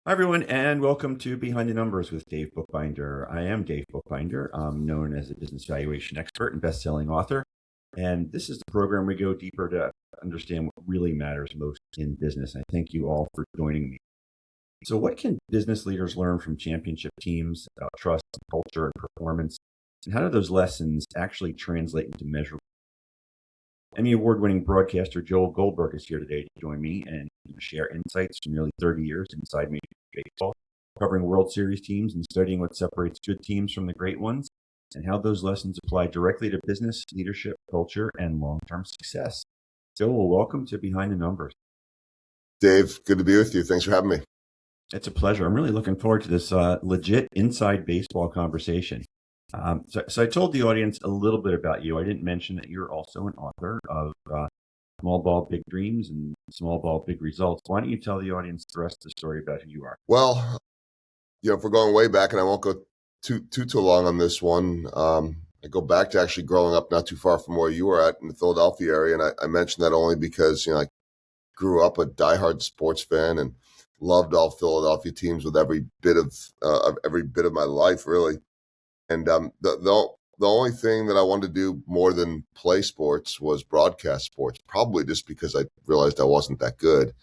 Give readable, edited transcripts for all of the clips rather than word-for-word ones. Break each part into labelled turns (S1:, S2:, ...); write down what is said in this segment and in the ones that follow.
S1: Hi, everyone, and welcome to Behind the Numbers with Dave Bookbinder. I am Dave Bookbinder. I'm known as a business valuation expert and best-selling author. And this is the program we go deeper to understand what really matters most in business. I thank you all for joining me. So, what can business leaders learn from championship teams about trust, culture, and performance? And how do those lessons actually translate into measurable? Emmy Award-winning broadcaster Joel Goldberg is here today to join me and share insights from nearly 30 years inside Major League Baseball, covering World Series teams and studying what separates good teams from the great ones, and how those lessons apply directly to business, leadership, culture, and long-term success. Joel, welcome to Behind the Numbers.
S2: Dave, good to be with you. Thanks for having me.
S1: It's a pleasure. I'm really looking forward to this legit inside baseball conversation. So I told the audience a little bit about you. I didn't mention that you're also an author of Small Ball, Big Dreams and Small Ball, Big Results. Why don't you tell the audience the rest of the story about who you are?
S2: Well, if we're going way back, and I won't go too long on this one, I go back to actually growing up not too far from where you were at in the Philadelphia area, and I mention that only because I grew up a diehard sports fan and loved all Philadelphia teams with every bit of my life, really. And the only thing that I wanted to do more than play sports was broadcast sports, probably just because I realized I wasn't that good.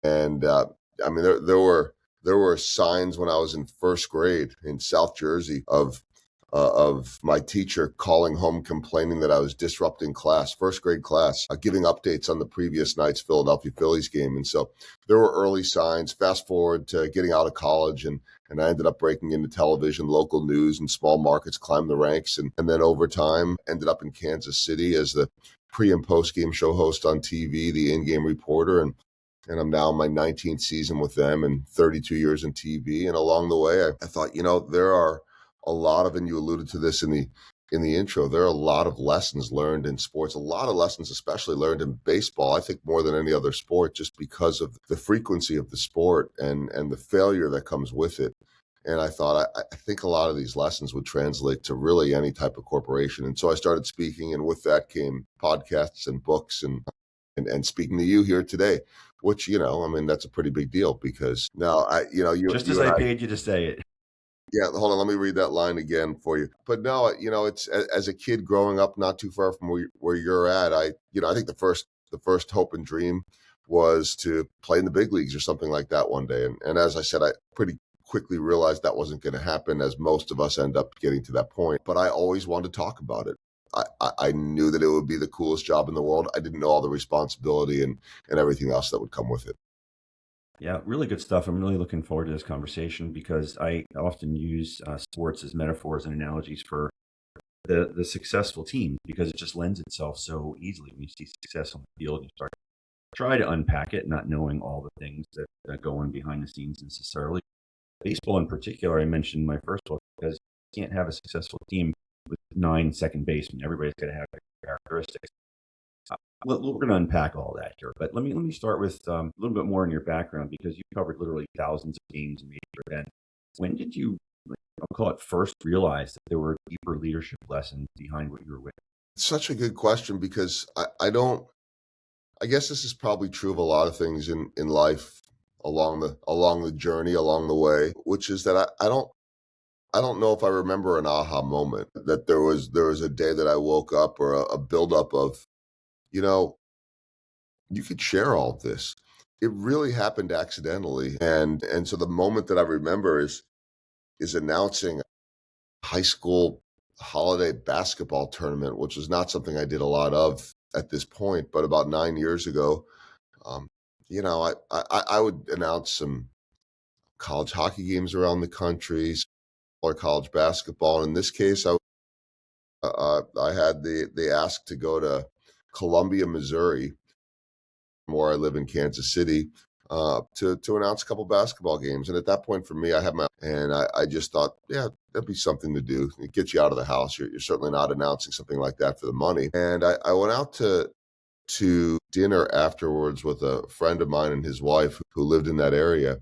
S2: And there were signs when I was in first grade in South Jersey of my teacher calling home complaining that I was disrupting class, first grade class, giving updates on the previous night's Philadelphia Phillies game. And so there were early signs. Fast forward to getting out of college, and I ended up breaking into television, local news, and small markets, climbed the ranks. And then over time, ended up in Kansas City as the pre and post game show host on TV, the in-game reporter. And I'm now in my 19th season with them and 32 years in TV. And along the way, I thought, there are a lot of, and you alluded to this in the intro, there are a lot of lessons learned in sports, a lot of lessons especially learned in baseball, I think more than any other sport, just because of the frequency of the sport and the failure that comes with it. And I thought, I think a lot of these lessons would translate to really any type of corporation. And so I started speaking, and with that came podcasts and books and speaking to you here today, which, that's a pretty big deal because now
S1: I paid you to say it.
S2: Yeah, hold on. Let me read that line again for you. But no, it's as a kid growing up not too far from where you're at. I think the first hope and dream was to play in the big leagues or something like that one day. And as I said, I pretty quickly realized that wasn't going to happen, as most of us end up getting to that point. But I always wanted to talk about it. I knew that it would be the coolest job in the world. I didn't know all the responsibility and everything else that would come with it.
S1: Yeah, really good stuff. I'm really looking forward to this conversation because I often use sports as metaphors and analogies for the successful team, because it just lends itself so easily when you see success on the field. You start to try to unpack it, not knowing all the things that go on behind the scenes necessarily. Baseball in particular, I mentioned in my first book, because you can't have a successful team with 9 second basemen. Everybody's got to have characteristics. Well, we're going to unpack all that here, but let me start with a little bit more in your background, because you covered literally thousands of games and major events. When did you, I'll call it, first realize that there were deeper leadership lessons behind what you were with?
S2: Such a good question, because I guess this is probably true of a lot of things in life along the journey, along the way, which is that I don't know if I remember an aha moment, that there was a day that I woke up, or a buildup of, you could share all of this. It really happened accidentally. And so the moment that I remember is announcing a high school holiday basketball tournament, which was not something I did a lot of at this point, but about 9 years ago, I would announce some college hockey games around the country, or college basketball. And in this case, I had the ask to go to Columbia, Missouri, where I live in Kansas City, to announce a couple basketball games. And at that point for me, I just thought, yeah, that'd be something to do. It gets you out of the house. You're certainly not announcing something like that for the money. And I went out to dinner afterwards with a friend of mine and his wife who lived in that area.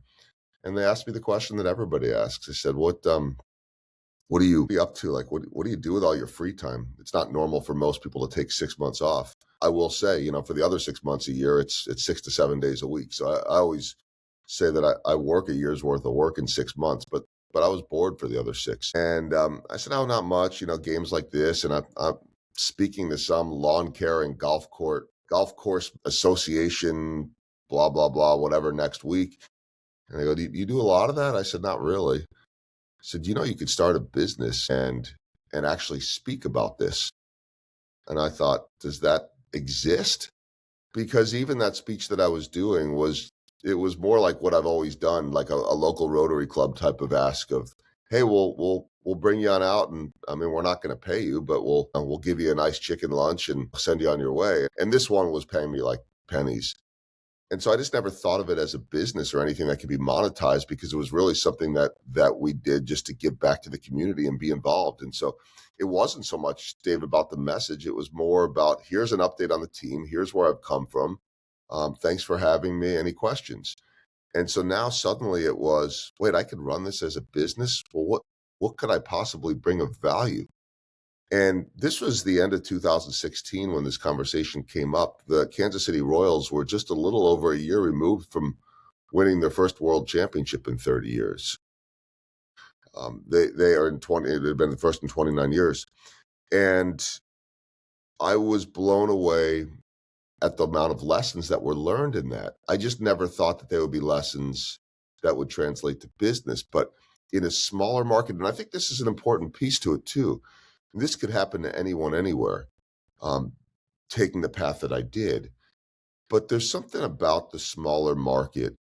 S2: And they asked me the question that everybody asks. They said, what are you up to? Like, what do you do with all your free time? It's not normal for most people to take 6 months off. I will say, for the other 6 months a year, it's 6 to 7 days a week. So I always say that I work a year's worth of work in 6 months, but I was bored for the other six. And I said, oh, not much, games like this. And I'm speaking to some lawn care and golf course association, blah, blah, blah, whatever next week. And they go, do you do a lot of that? I said, not really. I said, you could start a business and actually speak about this. And I thought, does that exist? Because even that speech that I was doing it was more like what I've always done, like a local Rotary Club type of ask of, hey, we'll bring you on out, and I mean, we're not going to pay you, but we'll give you a nice chicken lunch and send you on your way. And this one was paying me like pennies. And so I just never thought of it as a business or anything that could be monetized, because it was really something that we did just to give back to the community and be involved. And so it wasn't so much, Dave, about the message. It was more about, here's an update on the team. Here's where I've come from. Thanks for having me. Any questions? And so now suddenly it was, wait, I could run this as a business? Well, what could I possibly bring of value? And this was the end of 2016 when this conversation came up. The Kansas City Royals were just a little over a year removed from winning their first world championship in 30 years. They are it had been the first in 29 years. And I was blown away at the amount of lessons that were learned in that. I just never thought that there would be lessons that would translate to business, but in a smaller market. And I think this is an important piece to it too. This could happen to anyone, anywhere, taking the path that I did. But there's something about the smaller market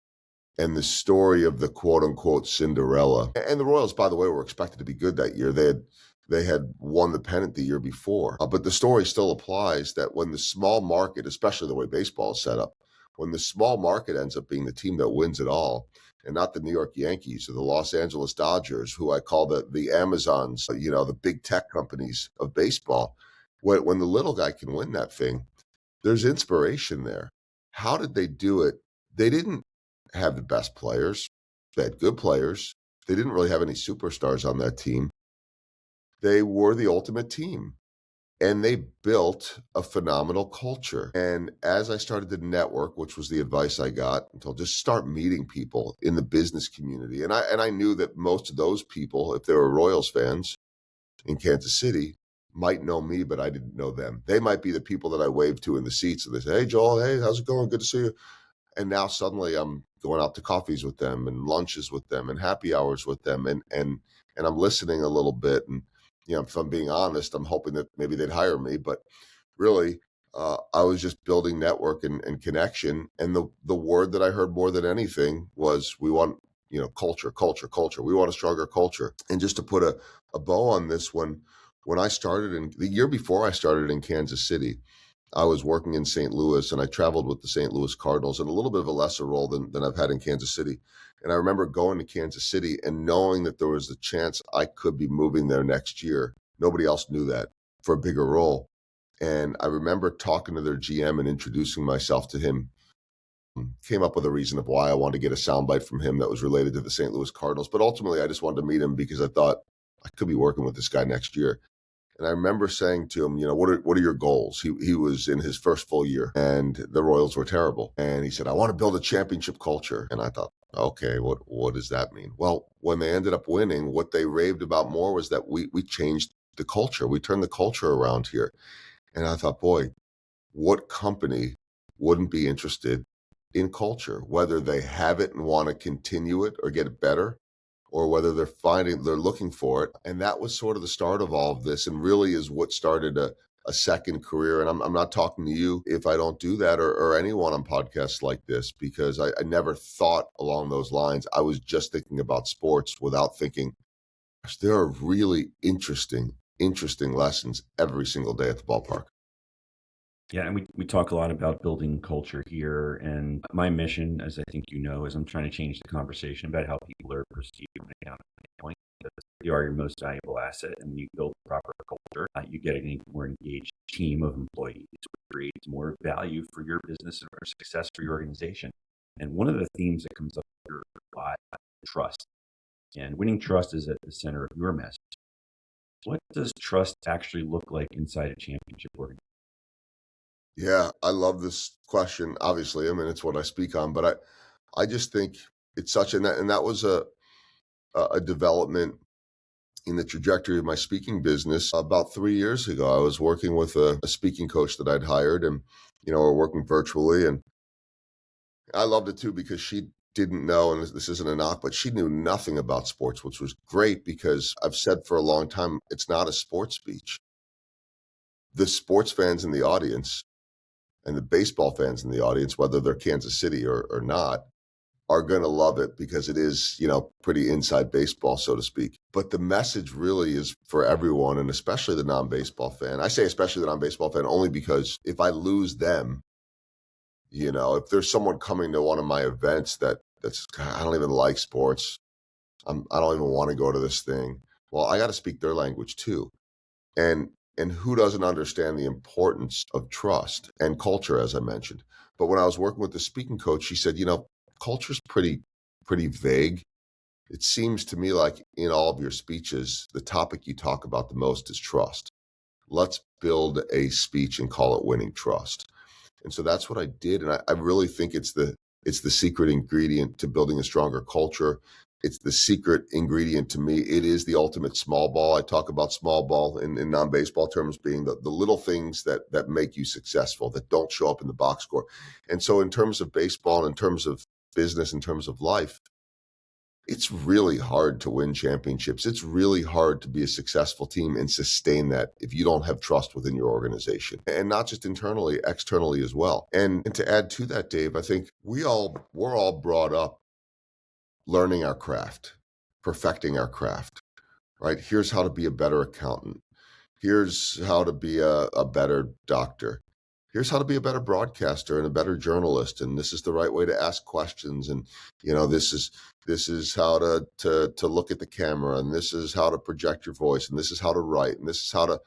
S2: and the story of the quote unquote Cinderella. And the Royals, by the way, were expected to be good that year. They had won the pennant the year before. But the story still applies that when the small market, especially the way baseball is set up, when the small market ends up being the team that wins it all, and not the New York Yankees or the Los Angeles Dodgers, who I call the Amazons, the big tech companies of baseball. When the little guy can win that thing, there's inspiration there. How did they do it? They didn't have the best players. They had good players. They didn't really have any superstars on that team. They were the ultimate team. And they built a phenomenal culture. And as I started to network, which was the advice I got, until just start meeting people in the business community. And I knew that most of those people, if they were Royals fans in Kansas City, might know me, but I didn't know them. They might be the people that I waved to in the seats, and they say, hey, Joel, hey, how's it going? Good to see you. And now suddenly I'm going out to coffees with them and lunches with them and happy hours with them. And I'm listening a little bit. And if I'm being honest, I'm hoping that maybe they'd hire me, but really, I was just building network and connection. And the word that I heard more than anything was, we want, culture. We want a stronger culture. And just to put a bow on this, when I started the year before I started in Kansas City, I was working in St. Louis, and I traveled with the St. Louis Cardinals in a little bit of a lesser role than I've had in Kansas City. And I remember going to Kansas City and knowing that there was a chance I could be moving there next year. Nobody else knew that, for a bigger role. And I remember talking to their GM and introducing myself to him. Came up with a reason of why I wanted to get a soundbite from him that was related to the St. Louis Cardinals. But ultimately, I just wanted to meet him because I thought I could be working with this guy next year. And I remember saying to him, what are your goals? He was in his first full year, and the Royals were terrible. And he said, I want to build a championship culture. And I thought, okay, what does that mean? Well, when they ended up winning, what they raved about more was that we changed the culture. We turned the culture around here. And I thought, boy, what company wouldn't be interested in culture, whether they have it and want to continue it or get it better, or whether they're looking for it. And that was sort of the start of all of this, and really is what started a second career. And I'm not talking to you if I don't do that, or anyone on podcasts like this, because I never thought along those lines. I was just thinking about sports without thinking, gosh, there are really interesting lessons every single day at the ballpark.
S1: Yeah, and we talk a lot about building culture here. And my mission, as I think is I'm trying to change the conversation about how people are perceived from an accounting standpoint. You are your most valuable asset, and when you build proper culture, you get a more engaged team of employees, which creates more value for your business and for success for your organization. And one of the themes that comes up here a lot is trust. And winning trust is at the center of your message. What does trust actually look like inside a championship organization?
S2: Yeah, I love this question. Obviously, I mean, it's what I speak on, but I just think it's such, and that was a development in the trajectory of my speaking business. About 3 years ago, I was working with a speaking coach that I'd hired, and we're working virtually, and I loved it too because she didn't know, and this isn't a knock, but she knew nothing about sports, which was great because I've said for a long time, it's not a sports speech. The sports fans in the audience and the baseball fans in the audience, whether they're Kansas City or not, are going to love it because it is, pretty inside baseball, so to speak. But the message really is for everyone, and especially the non-baseball fan. I say especially the non-baseball fan only because if I lose them, if there's someone coming to one of my events that's I don't even like sports, I don't even want to go to this thing. Well, I got to speak their language too. And who doesn't understand the importance of trust and culture, as I mentioned? But when I was working with the speaking coach, she said, culture's pretty vague. It seems to me like in all of your speeches, the topic you talk about the most is trust. Let's build a speech and call it winning trust. And so that's what I did. And I really think it's the secret ingredient to building a stronger culture. It's the secret ingredient to me. It is the ultimate small ball. I talk about small ball in non-baseball terms being the little things that make you successful, that don't show up in the box score. And so in terms of baseball, in terms of business, in terms of life, it's really hard to win championships. It's really hard to be a successful team and sustain that if you don't have trust within your organization, and not just internally, externally as well. And to add to that, Dave, I think we're all brought up learning our craft, perfecting our craft, right? Here's how to be a better accountant. Here's how to be a better doctor. Here's how to be a better broadcaster and a better journalist. And this is the right way to ask questions. And, this is how to look at the camera. And this is how to project your voice. And this is how to write. And this is how to,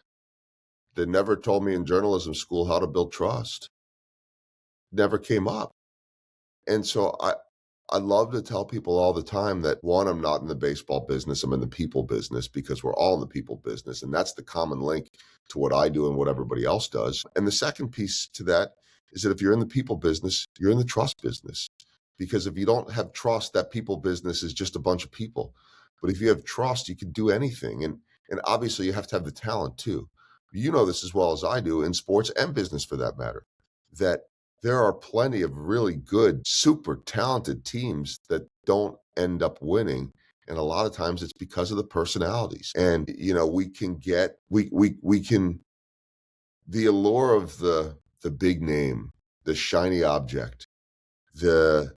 S2: they never told me in journalism school how to build trust. Never came up. And so I love to tell people all the time that, one, I'm not in the baseball business. I'm in the people business because we're all in the people business. And that's the common link to what I do and what everybody else does. And the second piece to that is that if you're in the people business, you're in the trust business. Because if you don't have trust, that people business is just a bunch of people. But if you have trust, you can do anything. And obviously you have to have the talent too. You know this as well as I do in sports and business for that matter, that there are plenty of really good, super talented teams that don't end up winning. And a lot of times it's because of the personalities. And, we can get, we can, the allure of the big name, the shiny object, the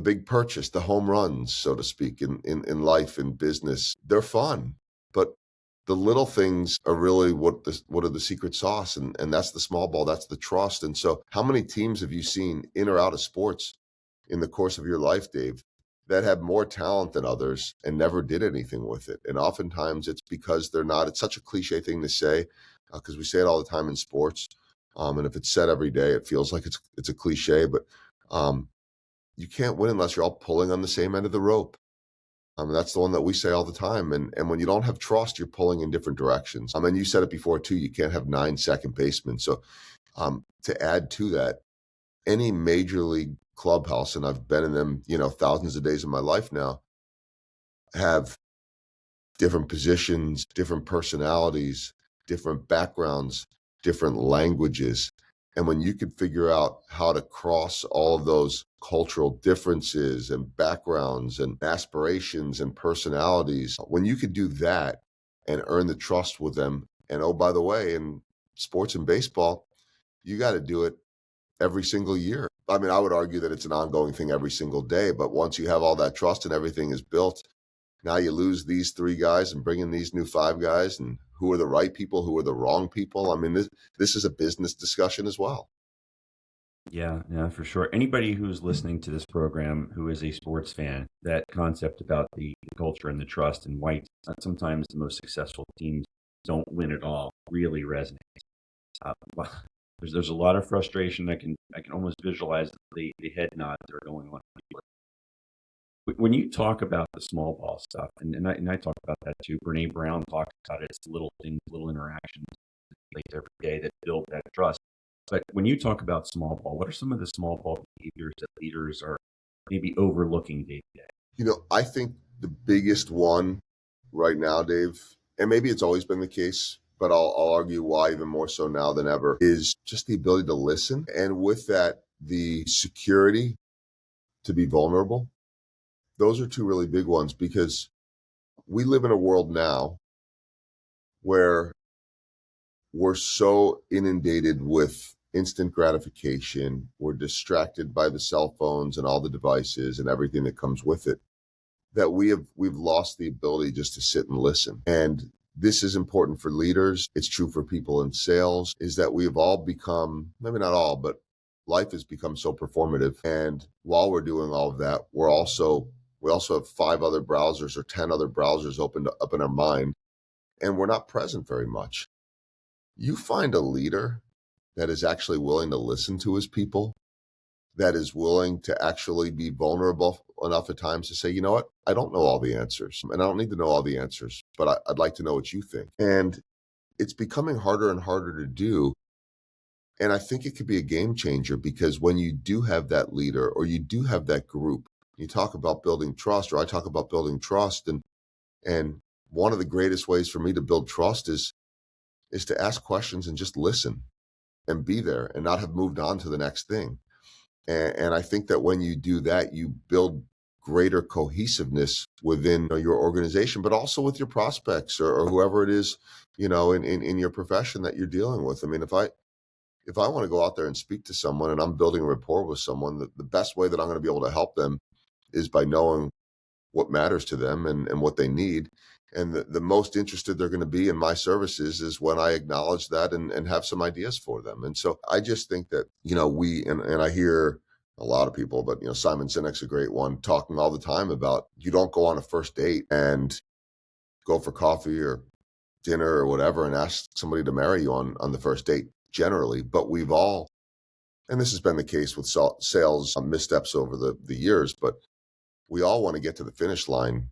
S2: big purchase, the home runs, so to speak, in life, in business, they're fun. But the little things are really what are the secret sauce. And that's the small ball, that's the trust. And so how many teams have you seen in or out of sports in the course of your life, Dave, that have more talent than others and never did anything with it? And oftentimes it's because they're not, it's such a cliche thing to say, because we say it all the time in sports. And if it's said every day, it feels like it's a cliche, but you can't win unless you're all pulling on the same end of the rope. That's the one that we say all the time. And when you don't have trust, you're pulling in different directions. And you said it before too, you can't have 9 second basemen. So to add to that, any major league clubhouse, and I've been in them, thousands of days of my life now, have different positions, different personalities, different backgrounds, different languages. And when you could figure out how to cross all of those cultural differences and backgrounds and aspirations and personalities, when you could do that and earn the trust with them, and oh, by the way, in sports and baseball, you got to do it every single year. I mean, I would argue that it's an ongoing thing every single day, but once you have all that trust and everything is built, now you lose these 3 guys and bring in these new 5 guys, and who are the right people, who are the wrong people. I mean, this is a business discussion as well.
S1: Yeah, for sure. Anybody who's listening to this program who is a sports fan, that concept about the culture and the trust and why sometimes the most successful teams don't win at all really resonates. Well, there's a lot of frustration. I can almost visualize the head nods that are going on. When you talk about the small ball stuff, and I talk about that too. Brene Brown talks about it. It's little things, little interactions like every day that build that trust. But when you talk about small ball, what are some of the small ball behaviors that leaders are maybe overlooking day to day?
S2: I think the biggest one right now, Dave, and maybe it's always been the case, but I'll argue why even more so now than ever, is just the ability to listen. And with that, the security to be vulnerable. Those are two really big ones because we live in a world now where we're so inundated with instant gratification. We're distracted by the cell phones and all the devices and everything that comes with it, that we've lost the ability just to sit and listen. And this is important for leaders. It's true for people in sales, is that we've all become, maybe not all, but life has become so performative. And while we're doing all of that, we also have 5 other browsers or 10 other browsers opened up in our mind, and we're not present very much. You find a leader that is actually willing to listen to his people, that is willing to actually be vulnerable enough at times to say, you know what, I don't know all the answers, and I don't need to know all the answers, but I'd like to know what you think. And it's becoming harder and harder to do. And I think it could be a game changer because when you do have that leader or you do have that group, you talk about building trust, or I talk about building trust. And one of the greatest ways for me to build trust is to ask questions and just listen and be there and not have moved on to the next thing. And I think that when you do that, you build greater cohesiveness within your organization, but also with your prospects or whoever it is, in your profession that you're dealing with. I mean, if I want to go out there and speak to someone and I'm building a rapport with someone, the best way that I'm going to be able to help them is by knowing what matters to them and what they need. And the most interested they're going to be in my services is when I acknowledge that and have some ideas for them. And so I just think that, and I hear a lot of people, but, Simon Sinek's a great one, talking all the time about you don't go on a first date and go for coffee or dinner or whatever and ask somebody to marry you on the first date generally. But we've all, and this has been the case with sales missteps over the years, but we all want to get to the finish line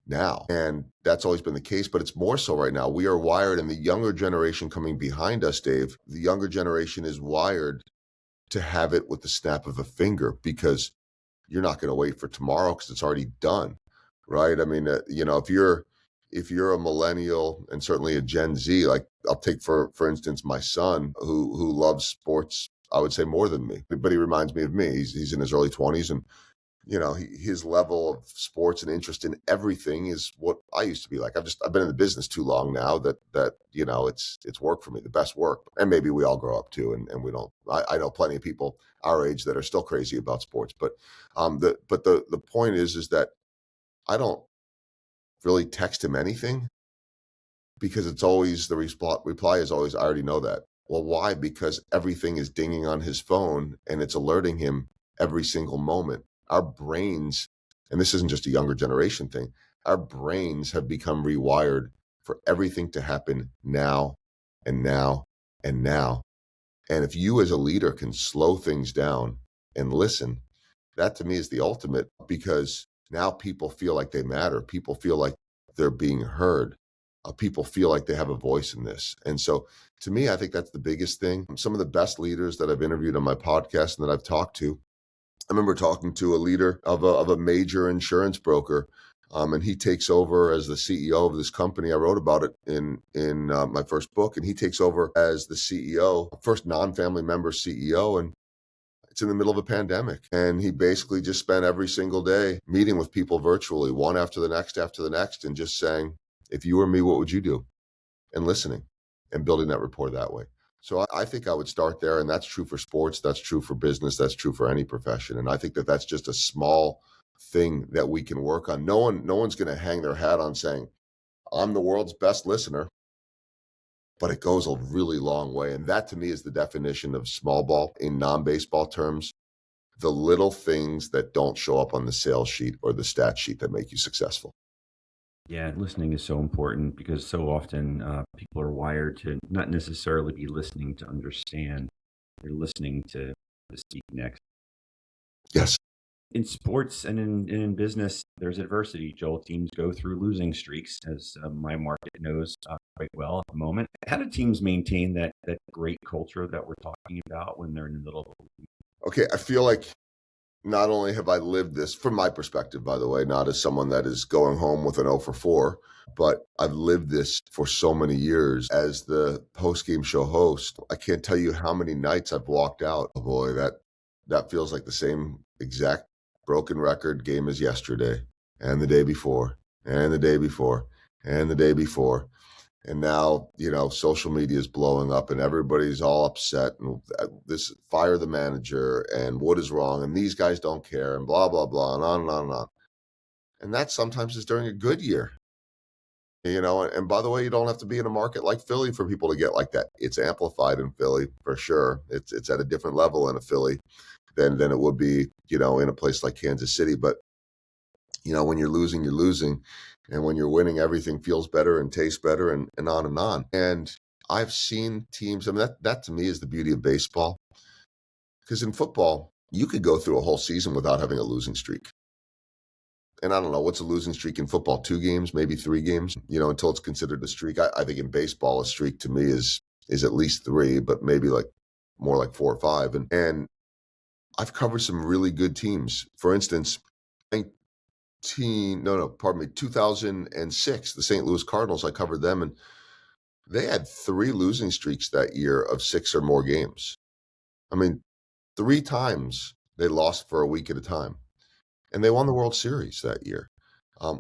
S2: now. And that's always been the case, but it's more so right now. We are wired, and the younger generation coming behind us, Dave, the younger generation is wired to have it with the snap of a finger because you're not going to wait for tomorrow because it's already done, right? I mean, if you're a millennial and certainly a Gen Z, like I'll take for instance my son who loves sports, I would say more than me, but he reminds me of me. He's in his early 20s, and his level of sports and interest in everything is what I used to be like. I've been in the business too long now that it's work for me, the best work. And maybe we all grow up too, and we don't. I know plenty of people our age that are still crazy about sports, but the point is that I don't really text him anything because it's always the reply is always, I already know that. Well, why? Because everything is dinging on his phone and it's alerting him every single moment. Our brains, and this isn't just a younger generation thing, our brains have become rewired for everything to happen now and now and now. And if you as a leader can slow things down and listen, that to me is the ultimate, because now people feel like they matter. People feel like they're being heard. People feel like they have a voice in this. And so to me, I think that's the biggest thing. Some of the best leaders that I've interviewed on my podcast and that I've talked to, I remember talking to a leader of a major insurance broker, and he takes over as the CEO of this company. I wrote about it in my first book, and he takes over as the CEO, first non-family member CEO, and it's in the middle of a pandemic. And he basically just spent every single day meeting with people virtually, one after the next, and just saying, if you were me, what would you do? And listening and building that rapport that way. So I think I would start there, and that's true for sports, that's true for business, that's true for any profession. And I think that that's just a small thing that we can work on. No one's going to hang their hat on saying, I'm the world's best listener, but it goes a really long way. And that to me is the definition of small ball in non-baseball terms, the little things that don't show up on the sales sheet or the stat sheet that make you successful.
S1: Yeah, listening is so important because so often people are wired to not necessarily be listening to understand. They're listening to speak next.
S2: Yes.
S1: In sports and in business, there's adversity. Joel, teams go through losing streaks, as my market knows quite well at the moment. How do teams maintain that great culture that we're talking about when they're in the middle of?
S2: Okay, I feel like not only have I lived this from my perspective, by the way, not as someone that is going home with an 0 for 4, but I've lived this for so many years as the post-game show host. I can't tell you how many nights I've walked out. Oh boy, that feels like the same exact broken record game as yesterday and the day before and the day before and the day before. And now, social media is blowing up and everybody's all upset and this fire the manager and what is wrong and these guys don't care and blah, blah, blah, and on and on and on. And that sometimes is during a good year, and by the way, you don't have to be in a market like Philly for people to get like that. It's amplified in Philly for sure. It's at a different level in a Philly than it would be, in a place like Kansas City. But, when you're losing, you're losing. And when you're winning, everything feels better and tastes better and on and on. And I've seen teams, I mean, that to me is the beauty of baseball. Because in football, you could go through a whole season without having a losing streak. And I don't know, what's a losing streak in football? 2 games, maybe 3 games, until it's considered a streak. I think in baseball, a streak to me is at least 3, but maybe more like 4 or 5. And I've covered some really good teams. For instance, I think 2006, the St. Louis Cardinals, I covered them, and they had 3 losing streaks that year of 6 or more games. I mean, 3 times they lost for a week at a time. And they won the World Series that year,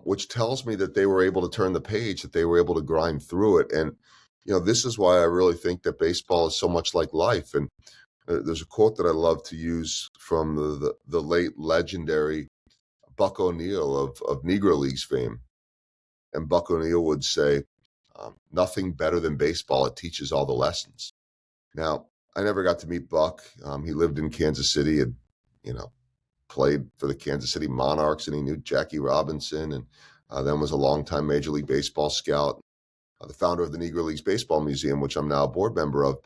S2: which tells me that they were able to turn the page, that they were able to grind through it. And, this is why I really think that baseball is so much like life. And there's a quote that I love to use from the late legendary Buck O'Neill of Negro Leagues fame. And Buck O'Neill would say, nothing better than baseball. It teaches all the lessons. Now, I never got to meet Buck. He lived in Kansas City and, played for the Kansas City Monarchs, and he knew Jackie Robinson, and then was a longtime Major League Baseball scout, the founder of the Negro Leagues Baseball Museum, which I'm now a board member of.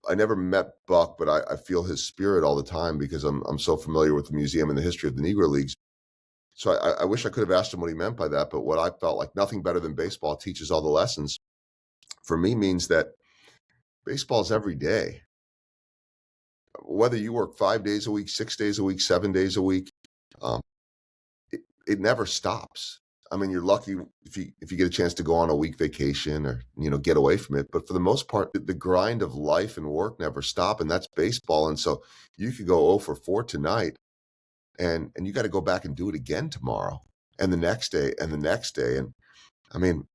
S2: I never met Buck, but I feel his spirit all the time because I'm so familiar with the museum and the history of the Negro Leagues. So I wish I could have asked him what he meant by that, but what I felt like nothing better than baseball teaches all the lessons, for me means that baseball is every day. Whether you work 5 days a week, 6 days a week, 7 days a week, it never stops. I mean, you're lucky if you get a chance to go on a week vacation or, get away from it. But for the most part, the grind of life and work never stop, and that's baseball. And so you could go 0 for 4 tonight, and you got to go back and do it again tomorrow and the next day and the next day. And I mean,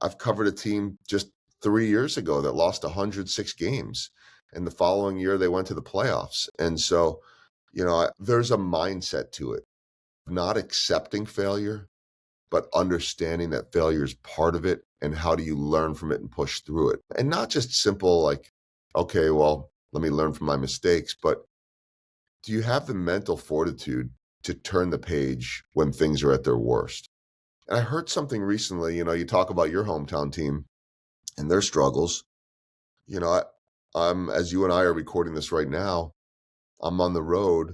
S2: I've covered a team just 3 years ago that lost 106 games. And the following year, they went to the playoffs. And so, there's a mindset to it, not accepting failure, but understanding that failure is part of it. And how do you learn from it and push through it? And not just simple like, okay, well, let me learn from my mistakes, but do you have the mental fortitude to turn the page when things are at their worst? And I heard something recently, you talk about your hometown team and their struggles. I'm, as you and I are recording this right now, I'm on the road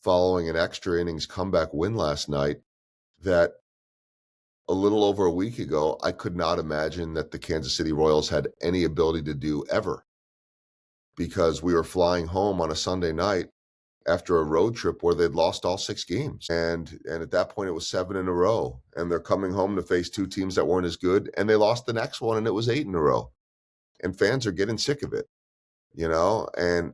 S2: following an extra innings comeback win last night that a little over a week ago, I could not imagine that the Kansas City Royals had any ability to do ever, because we were flying home on a Sunday night after a road trip where they'd lost all 6 games. And at that point, it was 7 in a row. And they're coming home to face 2 teams that weren't as good. And they lost the next one, and it was 8 in a row. And fans are getting sick of it. And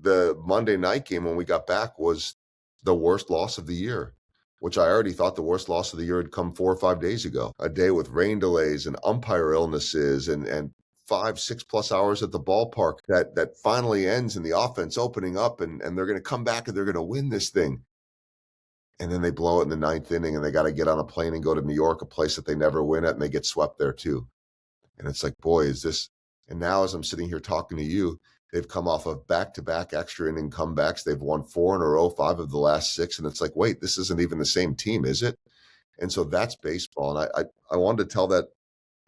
S2: the Monday night game when we got back was the worst loss of the year, which I already thought the worst loss of the year had come 4 or 5 days ago. A day with rain delays and umpire illnesses and 5-6+ hours at the ballpark that finally ends in the offense opening up and they're going to come back and they're going to win this thing. And then they blow it in the 9th inning and they got to get on a plane and go to New York, a place that they never win at, and they get swept there too. And it's like, boy, is this. And now as I'm sitting here talking to you, they've come off of back-to-back extra inning comebacks. They've won 4 in a row, 5 of the last 6. And it's like, wait, this isn't even the same team, is it? And so that's baseball. And I wanted to tell that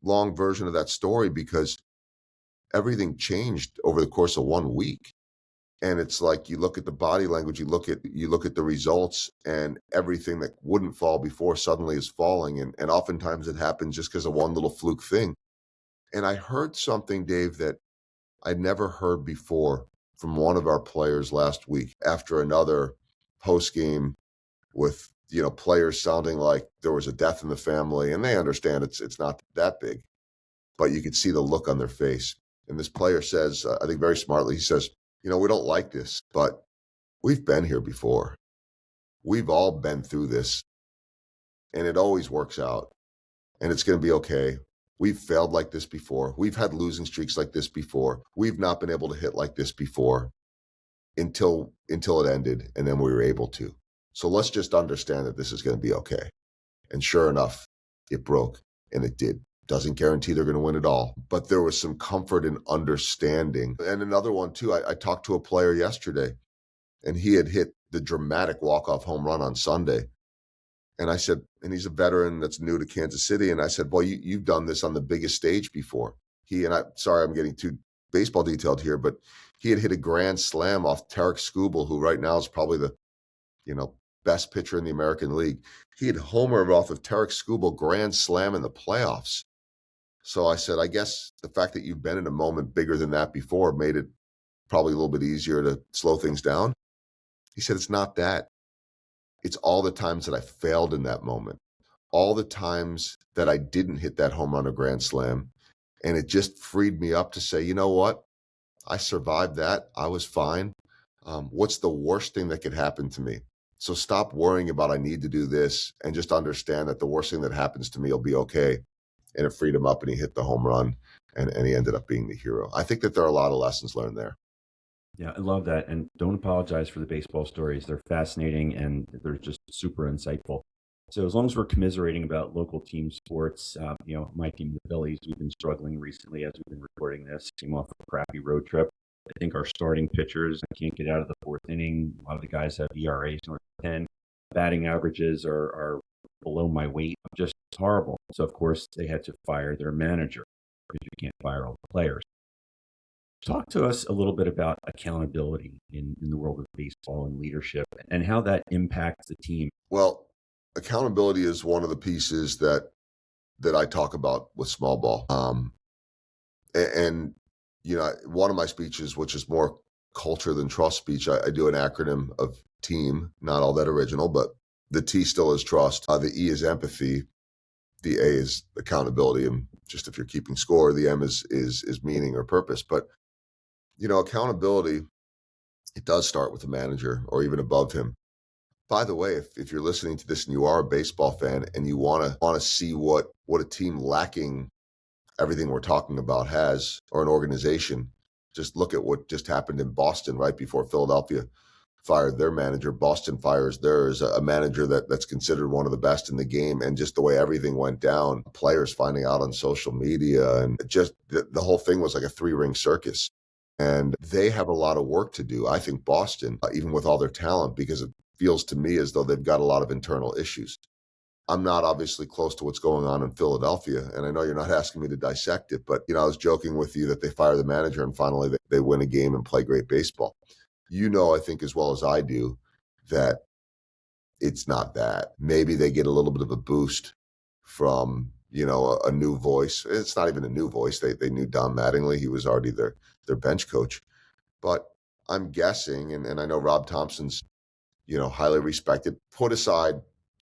S2: long version of that story because everything changed over the course of 1 week. And it's like, you look at the body language, you look at the results, and everything that wouldn't fall before suddenly is falling. And oftentimes it happens just because of one little fluke thing. And I heard something, Dave, that I'd never heard before from one of our players last week after another post game with, players sounding like there was a death in the family, and they understand it's not that big, but you could see the look on their face. And this player says, I think very smartly, he says, we don't like this, but we've been here before. We've all been through this, and it always works out, and it's going to be okay. We've failed like this before. We've had losing streaks like this before. We've not been able to hit like this before until it ended, and then we were able to. So let's just understand that this is going to be okay. And sure enough, it broke, and it did. Doesn't guarantee they're going to win it all, but there was some comfort and understanding. And another one, too, I talked to a player yesterday, and he had hit the dramatic walk-off home run on Sunday. And I said, and he's a veteran that's new to Kansas City. And I said, well, you've done this on the biggest stage before. Sorry, I'm getting too baseball detailed here, but he had hit a grand slam off Tarek Skubal, who right now is probably the, best pitcher in the American League. He had homered off of Tarek Skubal grand slam in the playoffs. So I said, I guess the fact that you've been in a moment bigger than that before made it probably a little bit easier to slow things down. He said, it's not that. It's all the times that I failed in that moment, all the times that I didn't hit that home run or grand slam. And it just freed me up to say, you know what? I survived that. I was fine. What's the worst thing that could happen to me? So stop worrying about I need to do this and just understand that the worst thing that happens to me will be okay. And it freed him up, and he hit the home run, and he ended up being the hero. I think that there are a lot of lessons learned there.
S1: Yeah, I love that. And don't apologize for the baseball stories. They're fascinating and they're just super insightful. So as long as we're commiserating about local team sports, my team, the Phillies, we've been struggling recently as we've been recording this. Came off a crappy road trip. I think our starting pitchers can't get out of the fourth inning. A lot of the guys have ERAs north of 10. Batting averages are below my weight. Just horrible. So of course they had to fire their manager because you can't fire all the players. Talk to us a little bit about accountability in the world of baseball and leadership and how that impacts the team.
S2: Well, accountability is one of the pieces that I talk about with small ball. And one of my speeches, which is more culture than trust speech, I do an acronym of TEAM, not all that original, but the T still is trust. The E is empathy. The A is accountability. And just if you're keeping score, the M is meaning or purpose. But, accountability, it does start with the manager or even above him. By the way, if you're listening to this and you are a baseball fan and you want to see what a team lacking everything we're talking about has, or an organization, just look at what just happened in Boston right before Philadelphia fired their manager. Boston fires theirs, a manager that's considered one of the best in the game. And just the way everything went down, players finding out on social media, and just the whole thing was like a 3-ring circus. And they have a lot of work to do, I think, Boston, even with all their talent, because it feels to me as though they've got a lot of internal issues. I'm not obviously close to what's going on in Philadelphia, and I know you're not asking me to dissect it, but, I was joking with you that they fire the manager and finally they win a game and play great baseball. I think as well as I do, that it's not that. Maybe they get a little bit of a boost from, a new voice. It's not even a new voice. They knew Don Mattingly. He was already their bench coach. But I'm guessing, and I know Rob Thompson's, highly respected, put aside,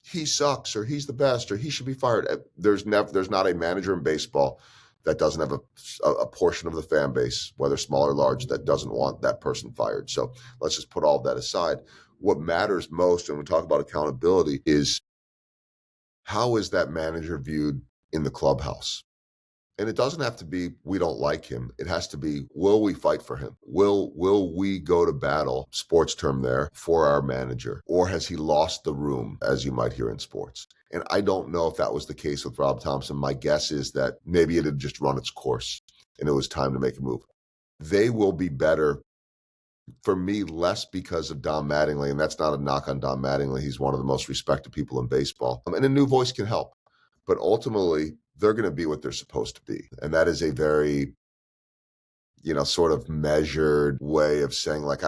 S2: he sucks, or he's the best, or he should be fired. There's not a manager in baseball that doesn't have a portion of the fan base, whether small or large, that doesn't want that person fired. So let's just put all of that aside. What matters most, when we talk about accountability, is how is that manager viewed in the clubhouse? And it doesn't have to be, we don't like him. It has to be, will we fight for him? Will we go to battle, sports term there, for our manager? Or has he lost the room, as you might hear in sports? And I don't know if that was the case with Rob Thompson. My guess is that maybe it had just run its course and it was time to make a move. They will be better, for me, less because of Don Mattingly. And that's not a knock on Don Mattingly. He's one of the most respected people in baseball. And a new voice can help. But ultimately, they're going to be what they're supposed to be. And that is a very, sort of measured way of saying, like,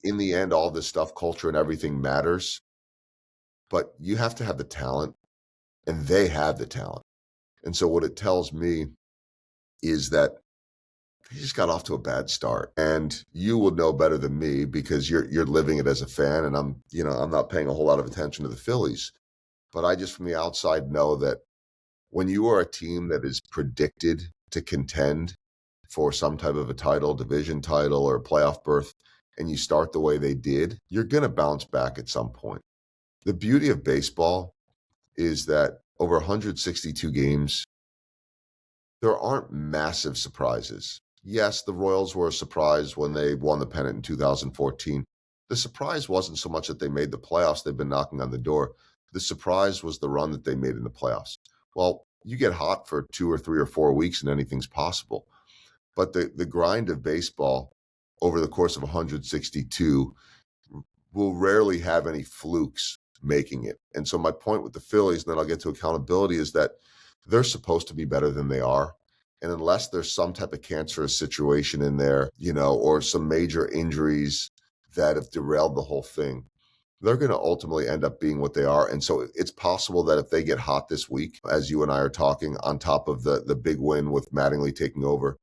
S2: in the end, all this stuff, culture and everything matters. But you have to have the talent, and they have the talent. And so what it tells me is that they just got off to a bad start. And you will know better than me because you're living it as a fan, and I'm not paying a whole lot of attention to the Phillies. But I just from the outside know that when you are a team that is predicted to contend for some type of a title, division title, or a playoff berth, and you start the way they did, you're going to bounce back at some point. The beauty of baseball is that over 162 games, there aren't massive surprises. Yes, the Royals were a surprise when they won the pennant in 2014. The surprise wasn't so much that they made the playoffs, they've been knocking on the door. The surprise was the run that they made in the playoffs. Well, you get hot for 2 or 3 or 4 weeks and anything's possible. But the grind of baseball over the course of 162 will rarely have any flukes making it. And so my point with the Phillies, and then I'll get to accountability, is that they're supposed to be better than they are. And unless there's some type of cancerous situation in there, or some major injuries that have derailed the whole thing, they're going to ultimately end up being what they are. And so it's possible that if they get hot this week, as you and I are talking, on top of the big win with Mattingly taking over,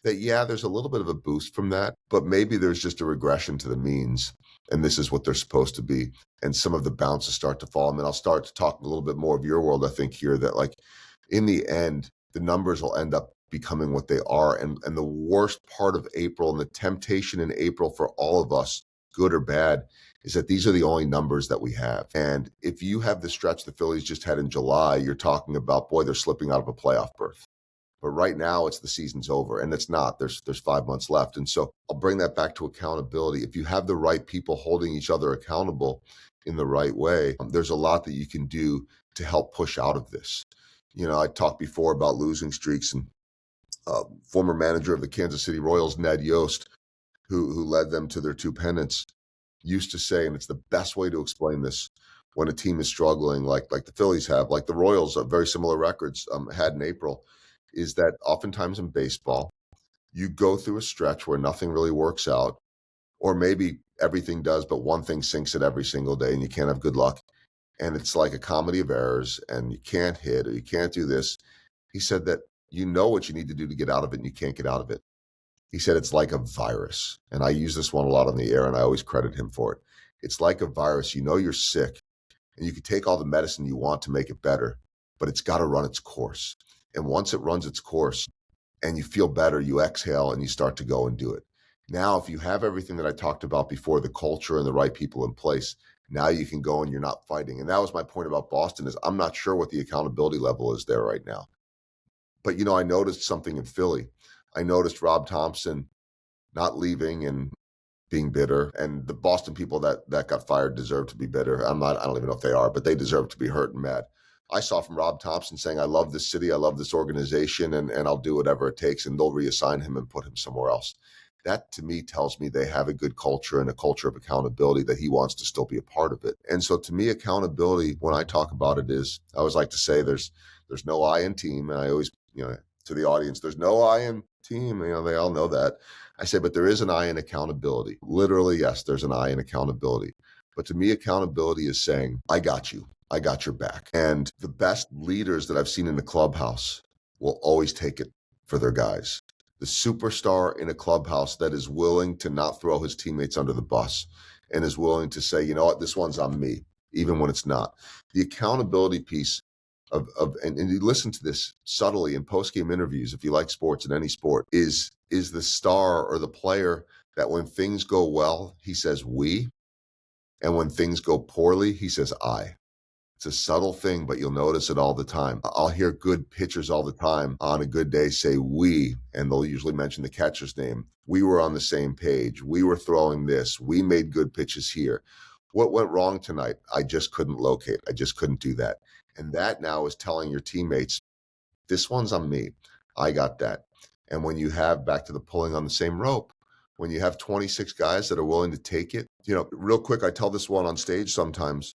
S2: that, yeah, there's a little bit of a boost from that, but maybe there's just a regression to the means, and this is what they're supposed to be. And some of the bounces start to fall. And then I'll start to talk a little bit more of your world, I think, here, that like in the end, the numbers will end up becoming what they are. And the worst part of April and the temptation in April for all of us, good or bad, is that these are the only numbers that we have. And if you have the stretch the Phillies just had in July, you're talking about, boy, they're slipping out of a playoff berth. But right now, it's the season's over, and it's not. There's 5 months left. And so I'll bring that back to accountability. If you have the right people holding each other accountable in the right way, there's a lot that you can do to help push out of this. I talked before about losing streaks, and former manager of the Kansas City Royals, Ned Yost, who led them to their 2 pennants, used to say, and it's the best way to explain this, when a team is struggling like the Phillies have, like the Royals, very similar records had in April, is that oftentimes in baseball, you go through a stretch where nothing really works out, or maybe everything does, but one thing sinks it every single day and you can't have good luck. And it's like a comedy of errors, and you can't hit or you can't do this. He said that you know what you need to do to get out of it and you can't get out of it. He said it's like a virus. And I use this one a lot on the air, and I always credit him for it. It's like a virus. You know you're sick, and you can take all the medicine you want to make it better, but it's got to run its course. And once it runs its course and you feel better, you exhale and you start to go and do it. Now, if you have everything that I talked about before, the culture and the right people in place, now you can go and you're not fighting. And that was my point about Boston, is I'm not sure what the accountability level is there right now. But, I noticed something in Philly. I noticed Rob Thompson not leaving and being bitter, and the Boston people that got fired deserve to be bitter. I don't even know if they are, but they deserve to be hurt and mad. I saw from Rob Thompson saying, I love this city, I love this organization, and I'll do whatever it takes, and they'll reassign him and put him somewhere else. That to me tells me they have a good culture and a culture of accountability, that he wants to still be a part of it. And so to me, accountability, when I talk about it, is, I always like to say there's no I in team. And I always, to the audience, there's no I in team. They all know that. I say, but there is an I in accountability. Literally, yes, there's an I in accountability. But to me, accountability is saying, I got you. I got your back. And the best leaders that I've seen in the clubhouse will always take it for their guys. The superstar in a clubhouse that is willing to not throw his teammates under the bus and is willing to say, you know what, this one's on me, even when it's not. The accountability piece and you listen to this subtly in post-game interviews, if you like sports, in any sport, is the star or the player that when things go well, he says we, and when things go poorly, he says I. It's a subtle thing, but you'll notice it all the time. I'll hear good pitchers all the time on a good day say we, and they'll usually mention the catcher's name. We were on the same page. We were throwing this. We made good pitches here. What went wrong tonight? I just couldn't locate. I just couldn't do that. And that now is telling your teammates, this one's on me. I got that. And when you have, back to the pulling on the same rope, when you have 26 guys that are willing to take it, real quick, I tell this one on stage sometimes,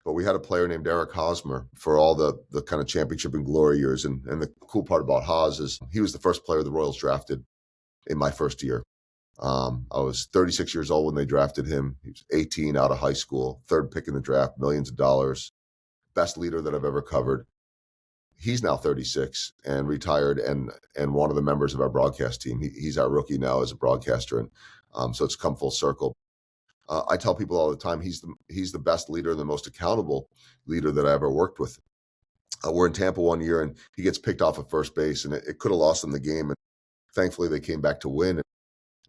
S2: but we had a player named Eric Hosmer for all the kind of championship and glory years. And the cool part about Hos is he was the first player the Royals drafted in my first year. I was 36 years old when they drafted him. He was 18 out of high school, third pick in the draft, millions of dollars, best leader that I've ever covered. He's now 36 and retired, and one of the members of our broadcast team. He's our rookie now as a broadcaster, and so it's come full circle. I tell people all the time he's the best leader and the most accountable leader that I ever worked with. We're in Tampa one year, and he gets picked off at first base, and it could have lost them the game. And thankfully, they came back to win.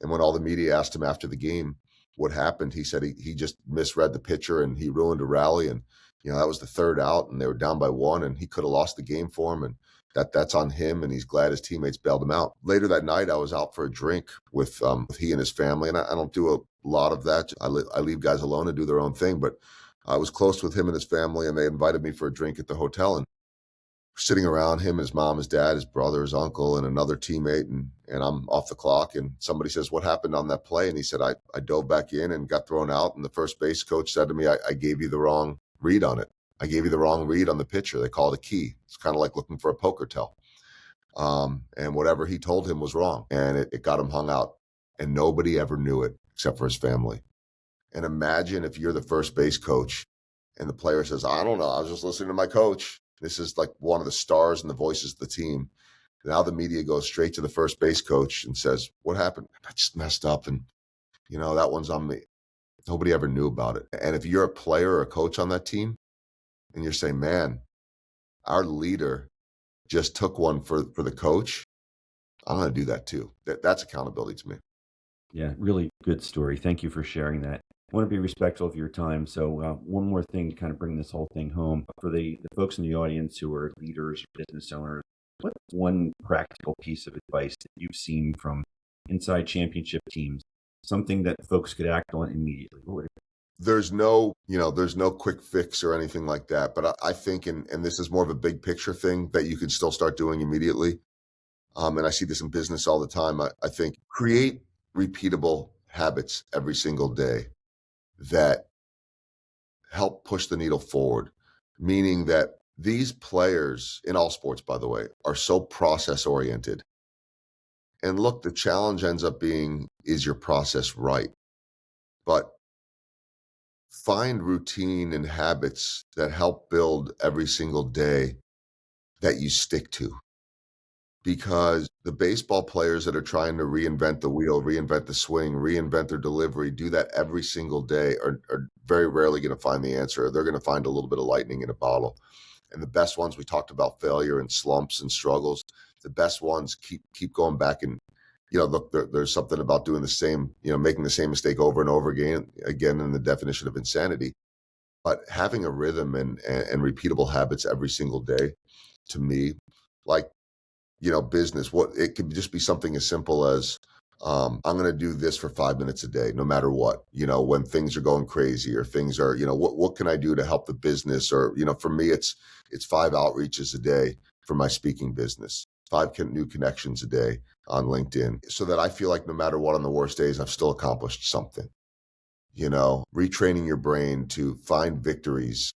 S2: And when all the media asked him after the game what happened, he said he just misread the pitcher and he ruined a rally. And that was the third out, and they were down by one, and he could have lost the game for him. And that's on him, and he's glad his teammates bailed him out. Later that night, I was out for a drink with he and his family, and I don't do a lot of that. I leave guys alone to do their own thing, but I was close with him and his family, and they invited me for a drink at the hotel. And sitting around him, his mom, his dad, his brother, his uncle, and another teammate, and I'm off the clock, and somebody says, "What happened on that play?" And he said, I dove back in and got thrown out, and the first base coach said to me, I gave you the wrong read on it. I gave you the wrong read on the pitcher. They call it a key. It's kind of like looking for a poker tell. And whatever he told him was wrong, and it got him hung out, and nobody ever knew it except for his family. And imagine if you're the first base coach and the player says, "I don't know, I was just listening to my coach." This is like one of the stars and the voices of the team. Now the media goes straight to the first base coach and says, "What happened?" "I just messed up, and that one's on me." Nobody ever knew about it. And if you're a player or a coach on that team and you're saying, "Man, our leader just took one for the coach," I'm going to do that too. That's accountability to me.
S1: Yeah, really good story. Thank you for sharing that. I want to be respectful of your time. So, one more thing to kind of bring this whole thing home for the folks in the audience who are leaders, business owners. What's one practical piece of advice that you've seen from inside championship teams? Something that folks could act on immediately. What would it be?
S2: There's no quick fix or anything like that. But I think, and this is more of a big picture thing that you can still start doing immediately. And I see this in business all the time. I think create repeatable habits every single day that help push the needle forward, meaning that these players in all sports, by the way, are so process oriented. And look, the challenge ends up being, is your process right? But find routine and habits that help build every single day that you stick to. Because the baseball players that are trying to reinvent the wheel, reinvent the swing, reinvent their delivery, do that every single day are very rarely going to find the answer. They're going to find a little bit of lightning in a bottle. And the best ones, we talked about failure and slumps and struggles. The best ones keep going back and, look, there's something about doing the same, making the same mistake over and over again in the definition of insanity. But having a rhythm and repeatable habits every single day, to me, like, business, it could just be something as simple as, I'm going to do this for 5 minutes a day, no matter what, when things are going crazy or things are, what can I do to help the business? Or, for me, it's 5 outreaches a day for my speaking business, 5 new connections a day on LinkedIn, so that I feel like no matter what on the worst days, I've still accomplished something, retraining your brain to find victories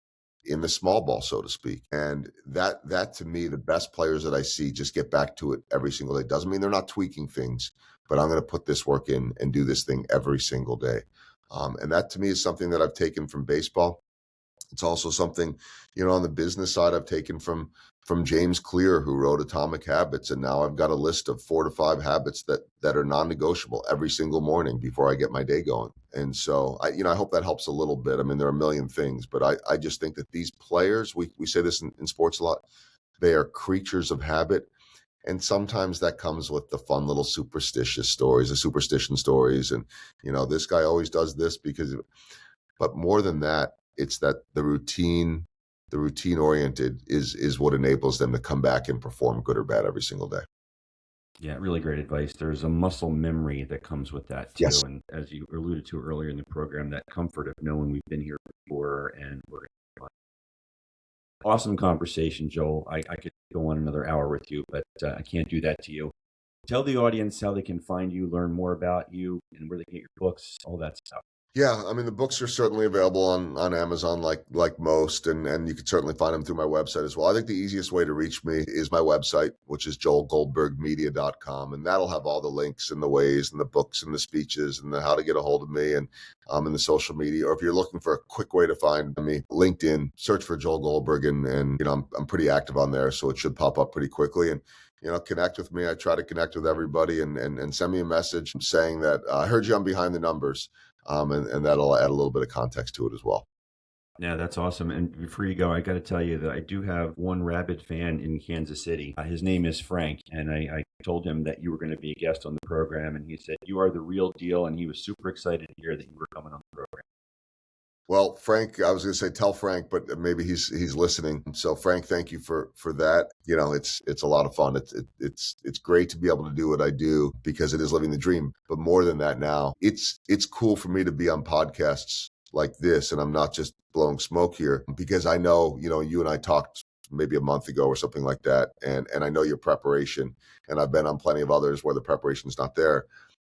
S2: in the small ball, so to speak. And that to me, the best players that I see just get back to it every single day. Doesn't mean they're not tweaking things, but I'm going to put this work in and do this thing every single day. And that to me is something that I've taken from baseball. It's also something, on the business side, I've taken from James Clear, who wrote Atomic Habits. And now I've got a list of 4 to 5 habits that are non-negotiable every single morning before I get my day going. And so I hope that helps a little bit. I mean, there are a million things, but I just think that these players, we say this in sports a lot, they are creatures of habit. And sometimes that comes with the fun little superstition stories. And, this guy always does this but more than that, it's that the routine oriented is what enables them to come back and perform good or bad every single day.
S1: Yeah, really great advice. There's a muscle memory that comes with that too.
S2: Yes.
S1: And as you alluded to earlier in the program, that comfort of knowing we've been here before and we're awesome conversation, Joel. I could go on another hour with you, but I can't do that to you. Tell the audience how they can find you, learn more about you, and where they can get your books, all that stuff.
S2: Yeah, I mean the books are certainly available on Amazon, like most, and you can certainly find them through my website as well. I think the easiest way to reach me is my website, which is joelgoldbergmedia.com, and that'll have all the links and the ways and the books and the speeches and the how to get a hold of me and the social media. Or if you're looking for a quick way to find me, LinkedIn, search for Joel Goldberg, and I'm pretty active on there, so it should pop up pretty quickly. And connect with me. I try to connect with everybody and send me a message saying that I heard you on Behind the Numbers. And that'll add a little bit of context to it as well.
S1: Yeah, that's awesome. And before you go, I got to tell you that I do have one rabid fan in Kansas City. His name is Frank, and I told him that you were going to be a guest on the program, and he said you are the real deal, and he was super excited to hear that you were coming on the program.
S2: Well, Frank, I was going to say tell Frank, but maybe he's listening. So, Frank, thank you for that. It's a lot of fun. It's great to be able to do what I do because it is living the dream. But more than that, now it's cool for me to be on podcasts like this, and I'm not just blowing smoke here because I know you and I talked maybe a month ago or something like that, and I know your preparation, and I've been on plenty of others where the preparation's not there.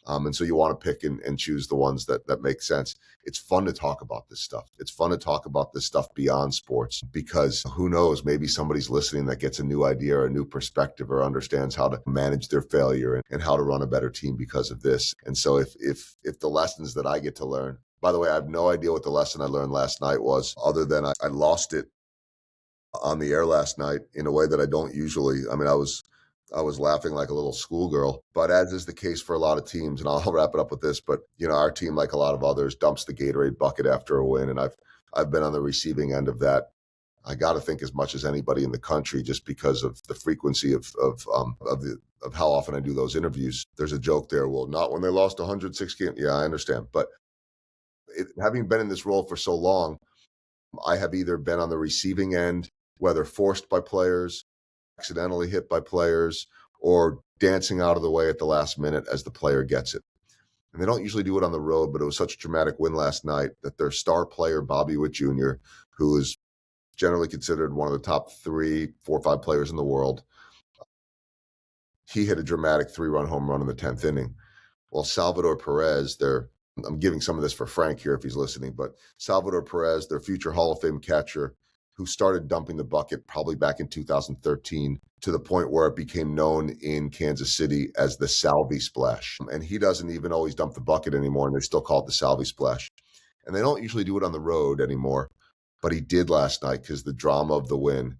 S2: And so you want to pick and choose the ones that make sense. It's fun to talk about this stuff. It's fun to talk about this stuff beyond sports because who knows, maybe somebody's listening that gets a new idea or a new perspective or understands how to manage their failure and how to run a better team because of this. And so if the lessons that I get to learn, by the way, I have no idea what the lesson I learned last night was other than I lost it on the air last night in a way that I don't usually. I mean, I was laughing like a little schoolgirl, but as is the case for a lot of teams, and I'll wrap it up with this, but our team, like a lot of others, dumps the Gatorade bucket after a win. And I've been on the receiving end of that. I got to think as much as anybody in the country, just because of the frequency of how often I do those interviews. There's a joke there. Well, not when they lost 106 games. Yeah, I understand. But having been in this role for so long, I have either been on the receiving end, whether forced by players, accidentally hit by players, or dancing out of the way at the last minute as the player gets it. And they don't usually do it on the road, but it was such a dramatic win last night that their star player, Bobby Witt Jr., who is generally considered one of the top 3, 4, 5 players in the world, he hit a dramatic 3-run home run in the 10th inning. Well, Salvador Perez, I'm giving some of this for Frank here if he's listening, but Salvador Perez, their future Hall of Fame catcher, who started dumping the bucket probably back in 2013 to the point where it became known in Kansas City as the Salvi Splash. And he doesn't even always dump the bucket anymore, and they still call it the Salvi Splash. And they don't usually do it on the road anymore, but he did last night because the drama of the win.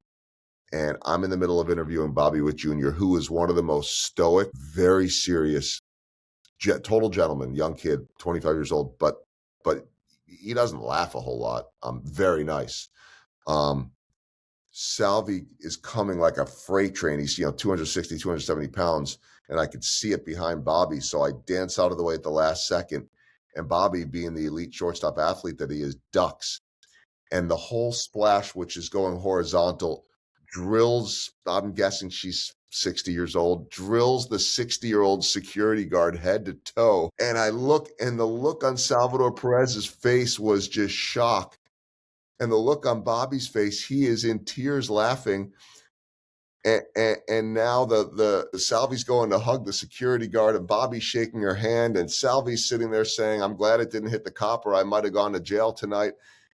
S2: And I'm in the middle of interviewing Bobby Witt Jr., who is one of the most stoic, very serious, total gentleman, young kid, 25 years old, but he doesn't laugh a whole lot. Very nice. Salvi is coming like a freight train. He's 260, 270 pounds, and I could see it behind Bobby. So I dance out of the way at the last second, and Bobby, being the elite shortstop athlete that he is, ducks, and the whole splash, which is going horizontal, drills. I'm guessing she's 60 years old, drills the 60-year-old security guard head to toe. And I look, and the look on Salvador Perez's face was just shock. And the look on Bobby's face, he is in tears laughing. And now the Salvi's going to hug the security guard, and Bobby's shaking her hand, and Salvi's sitting there saying, "I'm glad it didn't hit the cop, or I might have gone to jail tonight."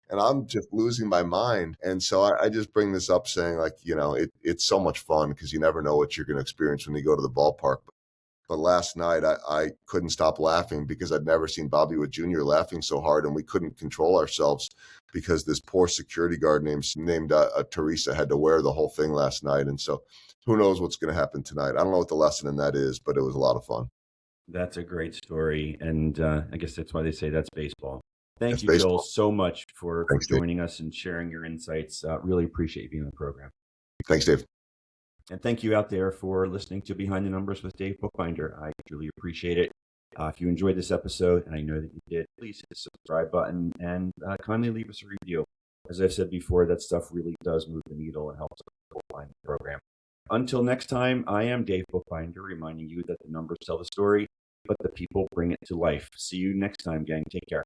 S2: And I'm just losing my mind. And so I just bring this up saying, like, it's so much fun because you never know what you're going to experience when you go to the ballpark. But last night, I couldn't stop laughing because I'd never seen Bobby Witt Jr. laughing so hard, and we couldn't control ourselves because this poor security guard named Teresa had to wear the whole thing last night. And so who knows what's going to happen tonight. I don't know what the lesson in that is, but it was a lot of fun.
S1: That's a great story. And I guess that's why they say that's baseball. Thank
S2: That's
S1: you, Joel,
S2: baseball.
S1: so much for
S2: Thanks, Dave.
S1: joining us and sharing your insights. Really appreciate you being on the program.
S2: Thanks, Dave.
S1: And thank you out there for listening to Behind the Numbers with Dave Bookbinder. I truly appreciate it. If you enjoyed this episode, and I know that you did, please hit the subscribe button and kindly leave us a review. As I've said before, that stuff really does move the needle and helps us find the program. Until next time, I am Dave Bookbinder, reminding you that the numbers tell the story, but the people bring it to life. See you next time, gang. Take care.